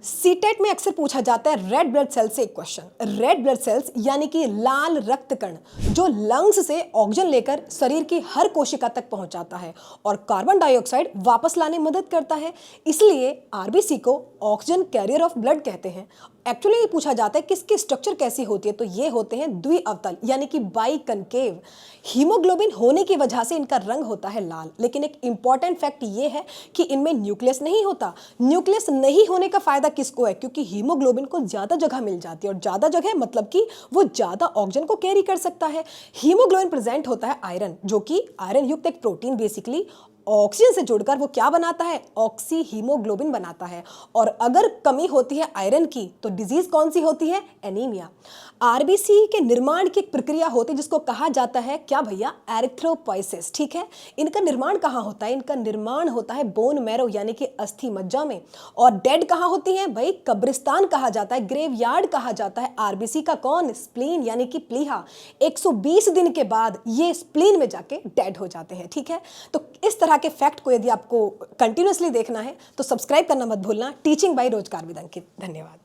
CTET में अक्सर पूछा जाता है रेड ब्लड सेल से एक क्वेश्चन। रेड ब्लड सेल्स यानी कि लाल रक्त कण जो लंग्स से ऑक्सीजन लेकर शरीर की हर कोशिका तक पहुंचाता है और कार्बन डाइऑक्साइड वापस लाने में मदद करता है। इसलिए आरबीसी को ऑक्सीजन कैरियर ऑफ ब्लड कहते हैं। एक्चुअली ये पूछा जाता है कि इसकी स्ट्रक्चर कैसी होती है, तो ये होते हैं द्विअवतल यानी कि बाई कनकेव। हीमोग्लोबिन होने की वजह से इनका रंग होता है लाल। लेकिन एक इंपॉर्टेंट फैक्ट ये है कि इनमें न्यूक्लियस नहीं होता। न्यूक्लियस नहीं होने का फायदा किसको है? क्योंकि हीमोग्लोबिन को ज्यादा जगह मिल जाती है, और ज्यादा जगह मतलब कि वो ज्यादा ऑक्सीजन को कैरी कर सकता है। हीमोग्लोबिन प्रेजेंट होता है आयरन, जो कि आयरन युक्त एक प्रोटीन बेसिकली ऑक्सीजन से जुड़कर वो क्या बनाता है? ऑक्सी हीमोग्लोबिन बनाता है। और अगर कमी होती है आयरन की तो डिजीज कौन सी होती है? एनीमिया। आरबीसी के निर्माण की एक प्रक्रिया होती है जिसको कहा जाता है क्या भैया? एरिथ्रोपोइसिस। ठीक है, इनका निर्माण कहाँ होता है? इनका निर्माण होता है बोन मैरो यानी कि अस्थि मज्जा में। और डेड कहाँ होती है भाई? कब्रिस्तान कहा जाता है, ग्रेवयार्ड कहा जाता है आरबीसी का। कौन? स्प्लीन यानी कि प्लीहा। 120 दिन के बाद ये स्प्लीन में जाके डेड हो जाते हैं। ठीक है, तो इस तरह के फैक्ट को यदि आपको कंटिन्यूअसली देखना है तो सब्सक्राइब करना मत भूलना। टीचिंग बाय रोजगार विद अंकित। धन्यवाद।